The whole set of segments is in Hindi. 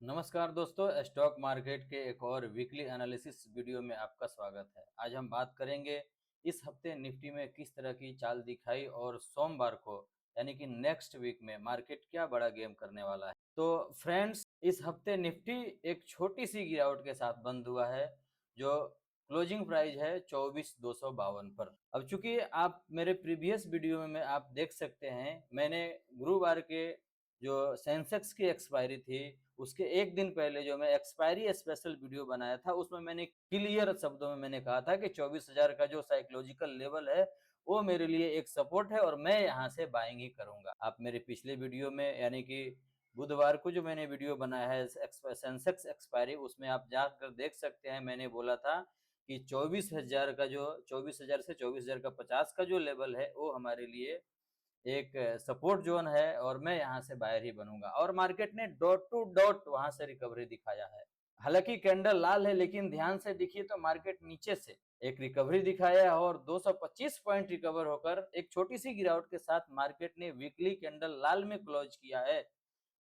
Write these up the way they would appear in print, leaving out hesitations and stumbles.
नमस्कार दोस्तों, स्टॉक मार्केट के एक और वीकली एनालिसिस वीडियो में आपका स्वागत है। आज हम बात करेंगे इस हफ्ते निफ्टी में किस तरह की चाल दिखाई और सोमवार को यानी कि नेक्स्ट वीक में मार्केट क्या बड़ा गेम करने वाला है। तो फ्रेंड्स, इस हफ्ते निफ्टी एक छोटी सी गिरावट के साथ बंद हुआ है, जो क्लोजिंग प्राइस है 24,252 पर। अब चूंकि आप मेरे प्रीवियस वीडियो में आप देख सकते हैं, मैंने गुरुवार के जो सेंसेक्स की एक्सपायरी थी उसके एक दिन पहले जो मैं एक्सपायरी स्पेशल वीडियो बनाया था, उसमें मैंने क्लियर शब्दों में मैंने कहा था कि 24,000 का जो साइकोलॉजिकल लेवल है वो मेरे लिए एक सपोर्ट है और मैं यहाँ से बाइंग ही करूंगा। आप मेरे पिछले वीडियो में यानी कि बुधवार को जो मैंने वीडियो बनाया है सेंसेक्स एक्सपायरी, उसमें आप जाकर देख सकते हैं। मैंने बोला था कि 24,000 का जो 24,000 से 24,050 का जो लेवल है वो हमारे लिए एक सपोर्ट जोन है और मैं यहाँ से बायर ही बनूंगा। और मार्केट ने डॉट टू डॉट वहां से रिकवरी दिखाया है। हालांकि कैंडल लाल है, लेकिन ध्यान से देखिए तो मार्केट नीचे से एक रिकवरी दिखाया है और 225 पॉइंट रिकवर होकर एक छोटी सी गिरावट के साथ मार्केट ने वीकली कैंडल लाल में क्लोज किया है।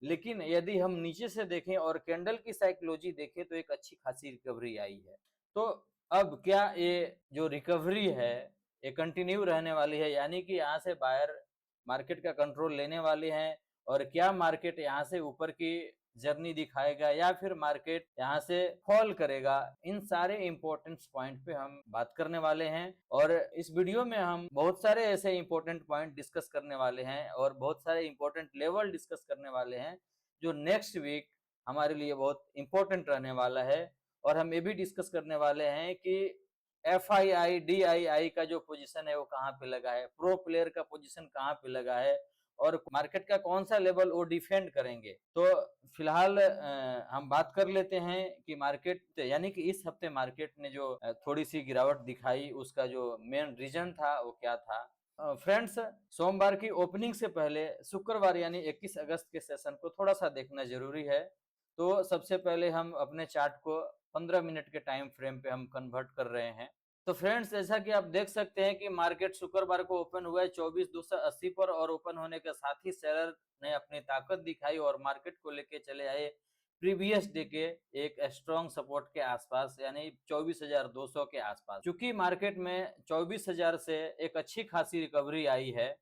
लेकिन यदि हम नीचे से देखें और कैंडल की साइकोलॉजी देखें तो एक अच्छी खासी रिकवरी आई है। तो अब क्या ये जो रिकवरी है ये कंटिन्यू रहने वाली है, यानी कि यहाँ से बायर मार्केट का कंट्रोल लेने वाले हैं, और क्या मार्केट यहाँ से ऊपर की जर्नी दिखाएगा या फिर मार्केट यहाँ से फॉल करेगा? इन सारे इंपॉर्टेंट पॉइंट पे हम बात करने वाले हैं और इस वीडियो में हम बहुत सारे ऐसे इंपॉर्टेंट पॉइंट डिस्कस करने वाले हैं और बहुत सारे इंपॉर्टेंट लेवल डिस्कस करने वाले हैं जो नेक्स्ट वीक हमारे लिए बहुत इंपॉर्टेंट रहने वाला है। और हम ये भी डिस्कस करने वाले हैं कि FII DII का जो पोजीशन है वो कहाँ पे लगा है, प्रो प्लेयर का पोजीशन कहाँ पे लगा है और मार्केट का कौन सा लेवल वो डिफेंड करेंगे। तो फिलहाल हम बात कर लेते हैं कि मार्केट यानी कि इस हफ्ते मार्केट ने जो थोड़ी सी गिरावट दिखाई उसका जो मेन रीजन था वो क्या था। फ्रेंड्स, सोमवार की ओपनिंग से पहले शुक्रवार यानी 21 अगस्त के सेशन को थोड़ा सा देखना जरूरी है। तो सबसे पहले हम अपने चार्ट को 15 मिनट के टाइम फ्रेम पे हम कन्वर्ट कर रहे हैं। तो फ्रेंड्स, जैसा कि आप देख सकते हैं कि मार्केट शुक्रवार को ओपन हुआ है 24,280 पर और ओपन होने के साथ ही सेलर ने अपनी ताकत दिखाई और मार्केट को लेके चले आए प्रीवियस डे के एक स्ट्रॉन्ग सपोर्ट के आसपास, यानी 24,200 के आसपास। चूंकि मार्केट में 24,000 से एक अच्छी खासी रिकवरी आई है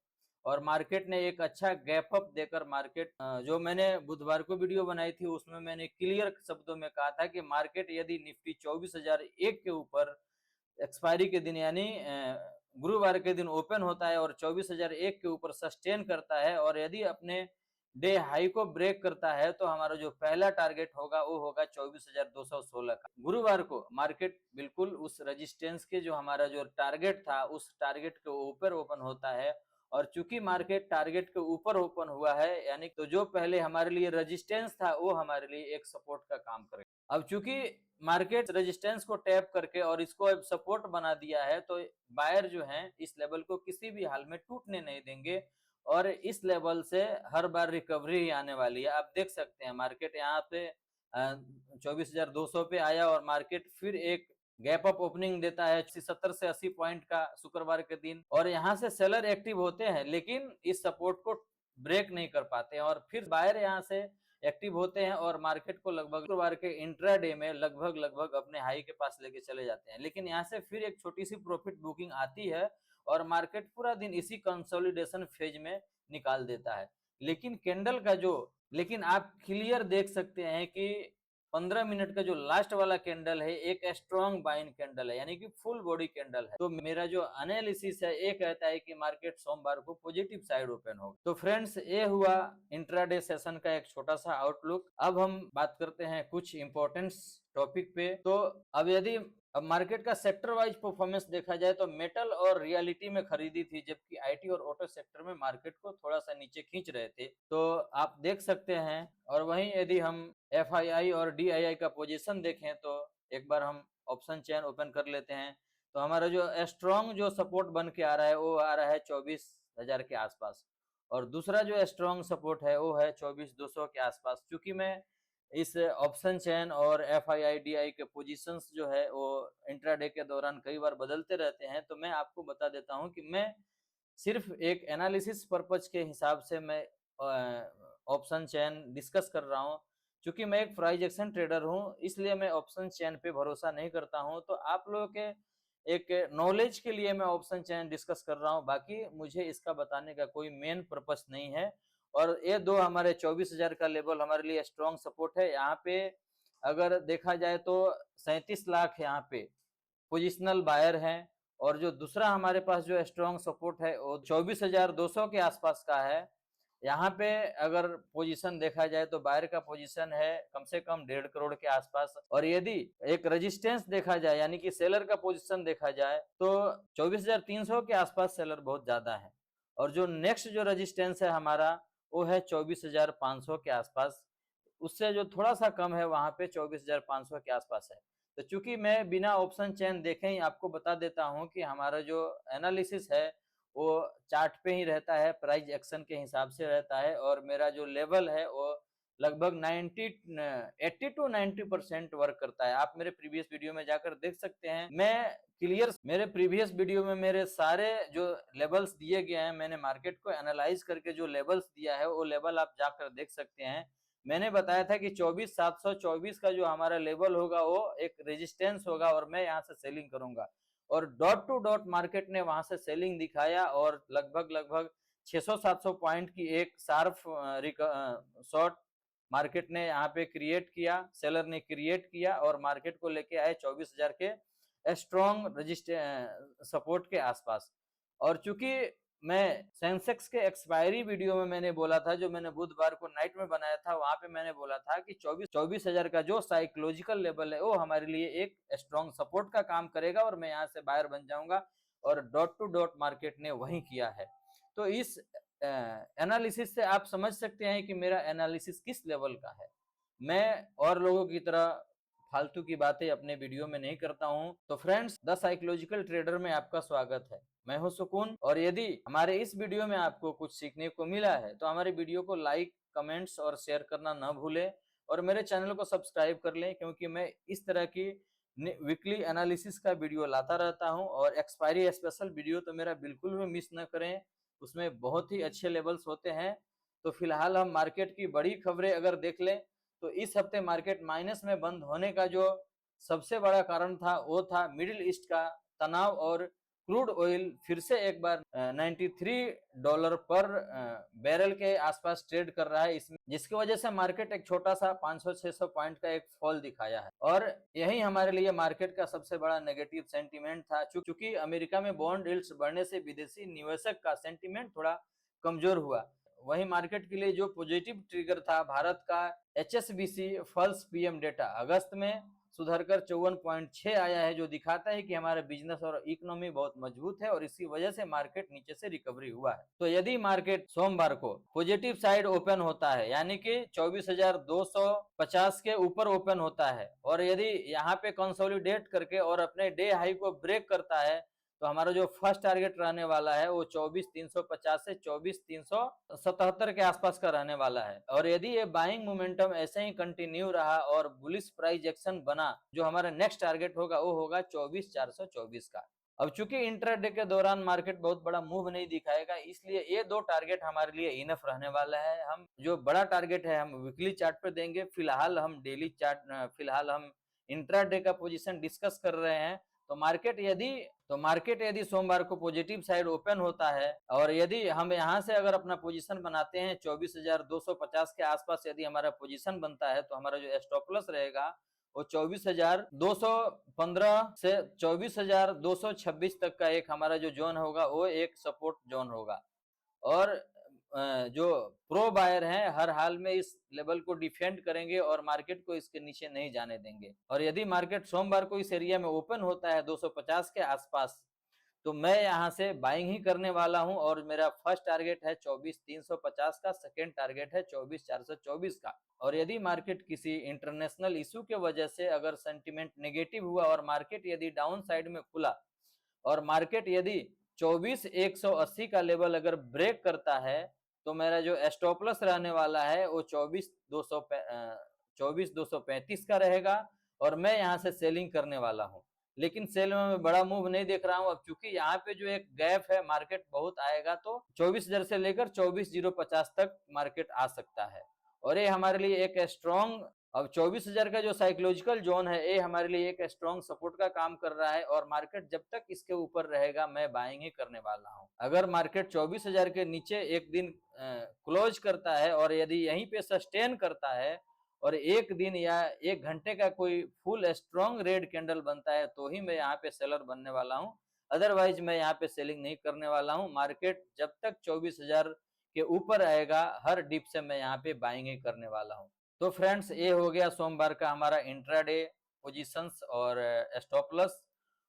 और मार्केट ने एक अच्छा गैप अप देकर मार्केट जो मैंने बुधवार को वीडियो बनाई थी उसमें मैंने क्लियर शब्दों में कहा था कि मार्केट यदि निफ्टी 24,001 के ऊपर एक्सपायरी के दिन यानी गुरुवार के दिन ओपन होता है और 24,001 के ऊपर सस्टेन करता है और यदि अपने डे हाई को ब्रेक करता है तो हमारा जो पहला टारगेट होगा वो होगा 24,216 का। गुरुवार को मार्केट बिल्कुल उस रेजिस्टेंस के जो हमारा जो टारगेट था उस टारगेट के ऊपर ओपन होता है और चूंकि मार्केट टारगेट के ऊपर ओपन हुआ है यानी तो जो पहले हमारे लिए रेजिस्टेंस था वो हमारे लिए एक सपोर्ट का काम करेगा। अब चूंकि मार्केट रेजिस्टेंस को टैप करके और इसको अब सपोर्ट बना दिया है तो बायर जो हैं इस लेवल को किसी भी हाल में टूटने नहीं देंगे और इस लेवल से हर बार रिकवरी ही आने वाली है। आप देख सकते हैं मार्केट यहाँ पे 24,200 पे आया और मार्केट फिर एक गैप अप ओपनिंग देता है 70 से 80 पॉइंट का शुक्रवार के दिन और यहाँ से सेलर एक्टिव होते हैं लेकिन इस सपोर्ट को ब्रेक नहीं कर पाते हैं और फिर बायर यहाँ से एक्टिव होते हैं और मार्केट को लगभग शुक्रवार के इंट्राडे में लगभग अपने हाई के पास लेके चले जाते हैं। लेकिन यहाँ से फिर एक छोटी सी प्रॉफिट बुकिंग आती है और मार्केट पूरा दिन इसी कंसोलिडेशन फेज में निकाल देता है। लेकिन कैंडल का जो लेकिन आप क्लियर देख सकते हैं कि 15 मिनट का जो लास्ट वाला कैंडल है एक स्ट्रॉन्ग बाइंग कैंडल है, यानी कि फुल बॉडी कैंडल है। तो मेरा जो एनालिसिस है ये कहता है कि मार्केट सोमवार को पॉजिटिव साइड ओपन होगा। तो फ्रेंड्स, ये हुआ इंट्राडे सेशन का एक छोटा सा आउटलुक। अब हम बात करते हैं कुछ इंपॉर्टेंस टॉपिक पे। तो अब यदि अब मार्केट का सेक्टर वाइज परफॉर्मेंस देखा जाए तो मेटल और रियलिटी में खरीदी थी, जबकि आईटी और ऑटो सेक्टर में मार्केट को थोड़ा सा नीचे खींच रहे थे, तो आप देख सकते हैं। और वहीं यदि हम FII और DII का पोजीशन देखें तो एक बार हम ऑप्शन चेन ओपन कर लेते हैं तो हमारा जो स्ट्रॉन्ग जो सपोर्ट बन के आ रहा है वो आ रहा है 24,000 के आसपास और दूसरा जो स्ट्रॉन्ग सपोर्ट है वो है 24,200 के आसपास। चूंकि मैं इस ऑप्शन चेन और FII DI के पोजीशंस जो है वो इंट्राडे के दौरान कई बार बदलते रहते हैं, तो मैं आपको बता देता हूं कि मैं सिर्फ एक एनालिसिस पर्पज के हिसाब से मैं ऑप्शन चेन डिस्कस कर रहा हूं। चूंकि मैं एक प्राइस एक्शन ट्रेडर हूँ, इसलिए मैं ऑप्शन चेन पे भरोसा नहीं करता हूँ। तो आप लोगों के एक नॉलेज के लिए मैं ऑप्शन चेन डिस्कस कर रहा हूँ, बाकी मुझे इसका बताने का कोई मेन पर्पस नहीं है। और ये दो हमारे 24,000 का लेवल हमारे लिए स्ट्रॉन्ग सपोर्ट है। यहाँ पे अगर देखा जाए तो 37 लाख यहाँ पे पोजिशनल बायर हैं, और जो दूसरा हमारे पास जो स्ट्रॉन्ग सपोर्ट है वो 24,200 के आसपास का है। यहाँ पे अगर पोजीशन देखा जाए तो बायर का पोजीशन है कम से कम 1.5 करोड़ के आसपास, और यदि एक रेजिस्टेंस देखा जाए यानी कि सेलर का पोजीशन देखा जाए तो 24,300 के आसपास सेलर बहुत ज्यादा है। और जो नेक्स्ट जो रेजिस्टेंस है हमारा वो है 24,500 के आसपास, उससे जो थोड़ा सा कम है वहां पे 24,500 के आसपास है। तो चूंकि मैं बिना ऑप्शन चेन देखे ही आपको बता देता हूं कि हमारा जो एनालिसिस है वो चार्ट पे ही रहता है, प्राइस एक्शन के हिसाब से रहता है, और मेरा जो लेवल है वो लगभग 80 टू 90% वर्क करता है। आप मेरे प्रीवियस वीडियो में जाकर देख सकते हैं, मैं क्लियर मेरे प्रीवियस वीडियो में मेरे सारे जो लेवल्स दिए गए हैं, मैंने मार्केट को एनालाइज करके जो लेवल्स दिया है वो लेवल आप जाकर देख सकते हैं। मैंने बताया था कि 24,724 का जो हमारा लेवल होगा वो एक रेजिस्टेंस होगा और मैं यहाँ से सेलिंग करूंगा, और डॉट टू डॉट मार्केट ने वहां से सेलिंग दिखाया और लगभग 600-700 पॉइंट की एक शार्प शॉर्ट मार्केट ने यहाँ पे क्रिएट किया, सेलर ने क्रिएट किया और मार्केट को लेके आए 24,000 के स्ट्रॉन्ग सपोर्ट के आसपास। और चूंकि मैं सेंसेक्स के एक्सपायरी वीडियो में मैंने बोला था, जो मैंने बुधवार को नाइट में बनाया था, वहां पे मैंने बोला था कि 24,000 का जो साइकोलॉजिकल लेवल है वो हमारे लिए एक स्ट्रॉन्ग सपोर्ट का काम करेगा और मैं यहाँ से बायर बन जाऊंगा, और डॉट टू डॉट मार्केट ने वही किया है। तो इस एनालिसिस से आप समझ सकते हैं कि मेरा एनालिसिस किस लेवल का है। मैं और लोगों की तरह फालतू की बातें अपने वीडियो में नहीं करता हूं। तो फ्रेंड्स, द साइकोलॉजिकल ट्रेडर में आपका स्वागत है। मैं हूं सुकून, और यदि हमारे इस वीडियो में आपको कुछ सीखने को मिला है तो हमारे वीडियो को लाइक, कमेंट्स और शेयर करना न भूलें, और मेरे चैनल को सब्सक्राइब कर लें, क्योंकि मैं इस तरह की वीकली एनालिसिस का वीडियो लाता रहता हूं। और एक्सपायरी स्पेशल वीडियो तो मेरा बिल्कुल भी मिस न करें, उसमें बहुत ही अच्छे लेवल्स होते हैं। तो फिलहाल हम मार्केट की बड़ी खबरें अगर देख लें तो इस हफ्ते मार्केट माइनस में बंद होने का जो सबसे बड़ा कारण था वो था मिडिल ईस्ट का तनाव, और क्रूड ऑयल फिर से एक बार $93 पर बैरल के आसपास ट्रेड कर रहा है, इसमें जिसकी वजह से मार्केट एक छोटा सा 500-600 पॉइंट का एक फॉल दिखाया है। और यही हमारे लिए मार्केट का सबसे बड़ा नेगेटिव सेंटीमेंट था, चूंकि अमेरिका में बॉन्ड यील्ड्स बढ़ने से विदेशी निवेशक का सेंटीमेंट थोड़ा कमजोर हुआ। वही मार्केट के लिए जो पॉजिटिव ट्रिगर था भारत का HSBC फल्स पीएम डेटा अगस्त में सुधरकर 54.6 आया है, जो दिखाता है कि हमारा बिजनेस और इकोनॉमी बहुत मजबूत है, और इसी वजह से मार्केट नीचे से रिकवरी हुआ है। तो यदि मार्केट सोमवार को पॉजिटिव साइड ओपन होता है यानी कि 24,250 के ऊपर ओपन होता है, और यदि यहाँ पे कंसोलिडेट करके और अपने डे हाई को ब्रेक करता है, तो हमारा जो फर्स्ट टारगेट रहने वाला है वो 24,350 से 24,377 के आसपास का रहने वाला है। और यदि ये बाइंग मोमेंटम ऐसे ही कंटिन्यू रहा और बुलिश प्राइस एक्शन बना, जो हमारा नेक्स्ट टारगेट होगा वो होगा 24,424 का। अब चूंकि इंट्राडे के दौरान मार्केट बहुत बड़ा मूव नहीं दिखाएगा, इसलिए ये दो टारगेट हमारे लिए इनफ रहने वाला है। हम जो बड़ा टारगेट है हम वीकली चार्ट पे देंगे, फिलहाल हम डेली चार्ट फिलहाल हम इंट्राडे का पोजीशन डिस्कस कर रहे हैं। तो मार्केट यदि सोमवार को पॉजिटिव साइड ओपन होता है, और यदि हम यहां से अगर अपना पोजीशन बनाते हैं 24,250 के आसपास यदि हमारा पोजीशन बनता है, तो हमारा जो स्टॉप लॉस रहेगा वो 24,215 से 24,226 तक का एक हमारा जो जोन होगा वो एक सपोर्ट जोन होगा। और जो प्रो बायर हैं हर हाल में इस लेवल को डिफेंड करेंगे और मार्केट को इसके नीचे नहीं जाने देंगे। और यदि मार्केट सोमवार को इस एरिया में ओपन होता है 250 के आसपास, तो मैं यहाँ से बाइंग ही करने वाला हूं, और मेरा फर्स्ट टारगेट है 24,350 का, सेकेंड टारगेट है 24,424 का। और यदि मार्केट किसी इंटरनेशनल इशू के वजह से अगर सेंटिमेंट नेगेटिव हुआ और मार्केट यदि डाउन साइड में खुला, और मार्केट यदि 24,180 का लेवल अगर ब्रेक करता है, तो मेरा जो स्टॉप लॉस रहने वाला है वो 24,235 का रहेगा, और मैं यहाँ से सेलिंग करने वाला हूँ। लेकिन सेल में मैं बड़ा मूव नहीं देख रहा हूँ अब, चूंकि यहाँ पे जो एक गैप है मार्केट बहुत आएगा, तो 24,000 से लेकर 24,050 तक मार्केट आ सकता है। और ये हमारे लिए एक स्ट्रॉन्ग, अब 24,000 का जो साइकोलॉजिकल जोन है ये हमारे लिए एक स्ट्रॉन्ग सपोर्ट का काम कर रहा है, और मार्केट जब तक इसके ऊपर रहेगा मैं बाइंग ही करने वाला हूं। अगर मार्केट 24,000 के नीचे एक दिन क्लोज करता है और यदि यहीं पे सस्टेन करता है और एक दिन या एक घंटे का कोई फुल स्ट्रॉन्ग रेड कैंडल बनता है तो ही मैं यहाँ पे सेलर बनने वाला हूँ, अदरवाइज मैं यहाँ पे सेलिंग नहीं करने वाला हूँ। मार्केट जब तक 24,000 के ऊपर आएगा हर डिप से मैं यहाँ पे बाइंग ही करने वाला हूँ। तो फ्रेंड्स ये हो गया सोमवार का हमारा इंट्राडे पोजीशंस और स्टॉप लॉस,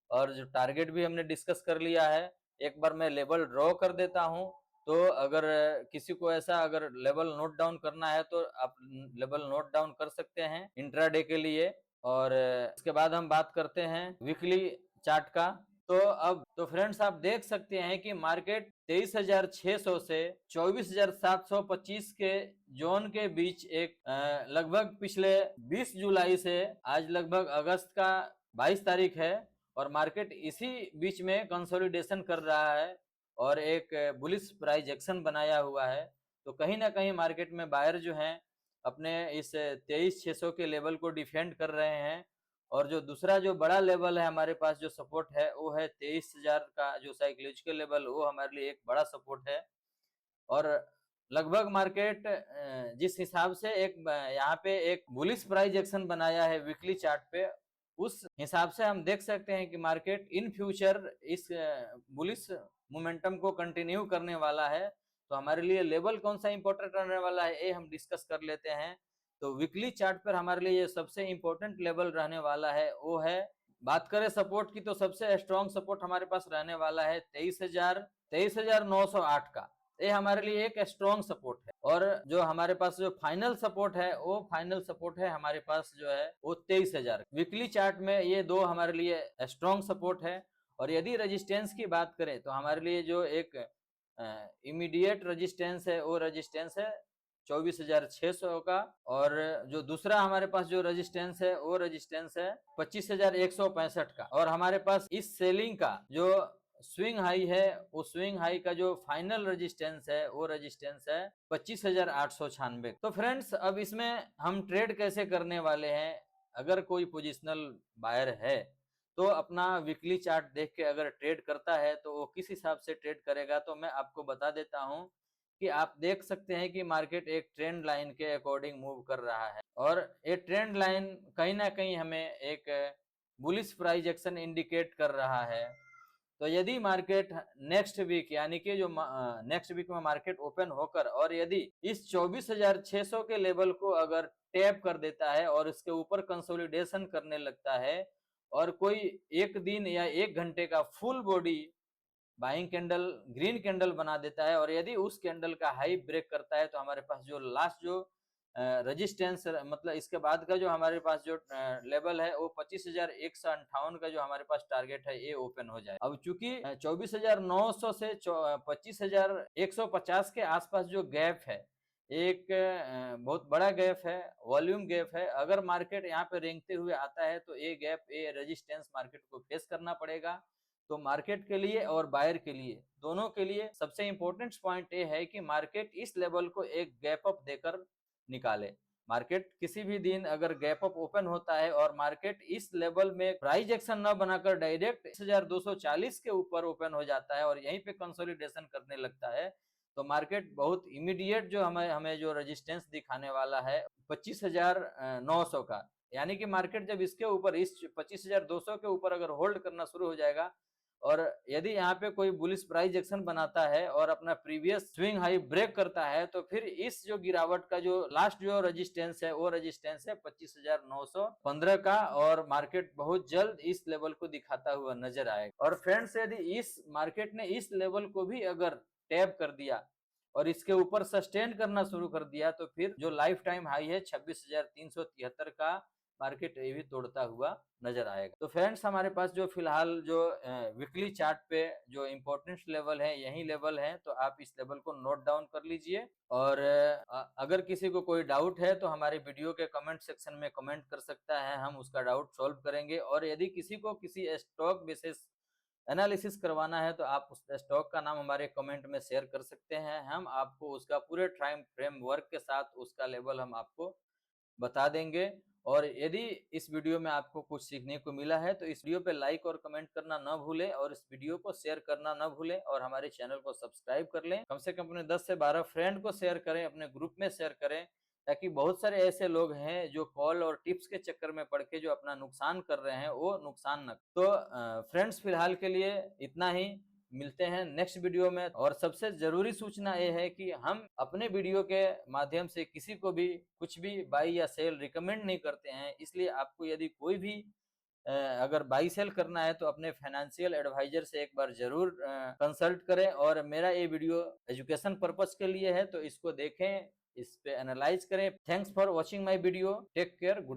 और जो टारगेट भी हमने डिस्कस कर लिया है। एक बार मैं लेवल ड्रॉ कर देता हूं, तो अगर किसी को ऐसा अगर लेवल नोट डाउन करना है तो आप लेवल नोट डाउन कर सकते हैं इंट्राडे के लिए। और इसके बाद हम बात करते हैं वीकली चार्ट का। तो फ्रेंड्स आप देख सकते हैं कि मार्केट 23,600 से 24,725 के जोन के बीच एक लगभग पिछले 20 जुलाई से आज लगभग अगस्त का 22 तारीख है, और मार्केट इसी बीच में कंसोलिडेशन कर रहा है और एक बुलिश प्राइस एक्शन बनाया हुआ है। तो कहीं ना कहीं मार्केट में बायर जो हैं अपने इस 23,600 के लेवल को डिफेंड कर रहे हैं, और जो दूसरा जो बड़ा लेवल है हमारे पास जो सपोर्ट है वो है 23,000 का जो साइकोलॉजिकल लेवल, वो हमारे लिए एक बड़ा सपोर्ट है। और लगभग मार्केट जिस हिसाब से एक यहाँ पे एक बुलिश प्राइस एक्शन बनाया है वीकली चार्ट पे, उस हिसाब से हम देख सकते हैं कि मार्केट इन फ्यूचर इस बुलिश मोमेंटम को कंटिन्यू करने वाला है। तो हमारे लिए लेवल कौन सा इंपॉर्टेंट रहने वाला है ये हम डिस्कस कर लेते हैं। तो वीकली चार्ट पर हमारे लिए ये सबसे इंपॉर्टेंट लेवल रहने वाला है वो है, बात करें सपोर्ट की तो सबसे स्ट्रॉन्ग सपोर्ट हमारे पास रहने वाला है 23,908 का। ये हमारे लिए एक स्ट्रॉन्ग सपोर्ट है। और जो हमारे पास जो फाइनल सपोर्ट है वो फाइनल सपोर्ट है हमारे पास जो है वो 23,000। वीकली चार्ट में ये दो हमारे लिए स्ट्रॉन्ग सपोर्ट है। और यदि रेजिस्टेंस की बात करें तो हमारे लिए जो एक इमीडिएट रेजिस्टेंस है वो रेजिस्टेंस है 24,600 का, और जो दूसरा हमारे पास जो रेजिस्टेंस है वो रेजिस्टेंस है 25,165 का। और हमारे पास इस सेलिंग का जो स्विंग हाई है वो स्विंग हाई का जो फाइनल रेजिस्टेंस है वो रेजिस्टेंस है 25,896। तो फ्रेंड्स अब इसमें हम ट्रेड कैसे करने वाले हैं, अगर कोई पोजिशनल बायर है तो अपना वीकली चार्ट देख के अगर ट्रेड करता है तो वो किस हिसाब से ट्रेड करेगा, तो मैं आपको बता देता हूं कि आप देख सकते हैं कि मार्केट एक ट्रेंड लाइन के अकॉर्डिंग मूव कर रहा है, और ये ट्रेंड लाइन कहीं ना कहीं हमें एक बुलिश प्राइस एक्शन इंडिकेट कर रहा है। तो यदि मार्केट नेक्स्ट वीक यानी कि जो नेक्स्ट वीक में मार्केट ओपन होकर और यदि इस 24,600 के लेवल को अगर टैप कर देता है और इसके ऊपर कंसोलिडेशन करने लगता है और कोई एक दिन या एक घंटे का full body buying candle green candle बना देता है, और यदि उस कैंडल का हाई ब्रेक करता है तो हमारे पास जो लास्ट जो रेजिस्टेंस मतलब इसके बाद का जो हमारे पास जो लेवल है वो 25,158 का जो हमारे पास टारगेट है ये ओपन हो जाए। अब चूंकि 24,900 से 25,150 के आसपास जो गैप है एक बहुत बड़ा गैप है, वॉल्यूम गैप है। अगर मार्केट यहाँ पे रेंगते हुए आता है तो ये गैप ये रेजिस्टेंस मार्केट को फेस करना पड़ेगा। तो मार्केट के लिए और बायर के लिए दोनों के लिए सबसे इंपॉर्टेंट पॉइंट ये है कि मार्केट इस लेवल को एक गैप अप देकर निकाले। मार्केट किसी भी दिन अगर गैप अप ओपन होता है और मार्केट इस लेवल में प्राइस एक्शन न बनाकर डायरेक्ट 2240 के ऊपर ओपन हो जाता है और यहीं पे कंसोलिडेशन करने लगता है, तो मार्केट बहुत इमीडिएट जो हमें जो रेजिस्टेंस दिखाने वाला है 25,900 का। यानी कि मार्केट जब इसके ऊपर इस 25,200 के ऊपर अगर होल्ड करना शुरू हो जाएगा और यदि यहाँ पे कोई बुलिश प्राइस एक्शन बनाता है और अपना प्रीवियस स्विंग हाई ब्रेक करता है तो फिर इस जो गिरावट का जो लास्ट जो रेजिस्टेंस है वो रेजिस्टेंस है 25,915 का, और मार्केट बहुत जल्द इस लेवल को दिखाता हुआ नजर आएगा। और फ्रेंड्स यदि इस मार्केट ने इस लेवल को भी अगर टैप कर दिया और इसके ऊपर सस्टेन करना शुरू कर दिया तो फिर जो लाइफ टाइम हाई है 26,373 का मार्केट ये भी तोड़ता हुआ नजर आएगा। तो फ्रेंड्स हमारे पास जो फिलहाल जो वीकली चार्ट पे जो इम्पोर्टेंट लेवल है यही लेवल है, तो आप इस लेवल को नोट डाउन कर लीजिए। और अगर किसी को कोई डाउट है तो हमारे वीडियो के कमेंट सेक्शन में कमेंट कर सकता है, हम उसका डाउट सॉल्व करेंगे। और यदि किसी को किसी स्टॉक बेसिस एनालिसिस करवाना है तो आप उस स्टॉक का नाम हमारे कमेंट में शेयर कर सकते हैं। हम आपको उसका पूरे टाइम फ्रेमवर्क के साथ उसका लेवल हम आपको बता देंगे। और यदि इस वीडियो में आपको कुछ सीखने को मिला है तो इस वीडियो पे लाइक और कमेंट करना न भूलें और इस वीडियो को शेयर करना न भूलें और हमारे चैनल को सब्सक्राइब कर लें। कम से कम अपने 10 से 12 फ्रेंड को शेयर करें, अपने ग्रुप में शेयर करें, ताकि बहुत सारे ऐसे लोग हैं जो कॉल और टिप्स के चक्कर में पड़ के जो अपना नुकसान कर रहे हैं वो नुकसान न। तो फ्रेंड्स फिलहाल के लिए इतना ही। मिलते हैं नेक्स्ट वीडियो में। और सबसे जरूरी सूचना ये है कि हम अपने वीडियो के माध्यम से किसी को भी कुछ भी बाई या सेल रिकमेंड नहीं करते हैं। इसलिए आपको यदि कोई भी अगर बाई सेल करना है तो अपने फाइनेंशियल एडवाइजर से एक बार जरूर कंसल्ट करें। और मेरा ये वीडियो एजुकेशन पर्पस के लिए है तो इसको देखें, इस पे एनालाइज करें। Thanks for watching my video. Take care. Good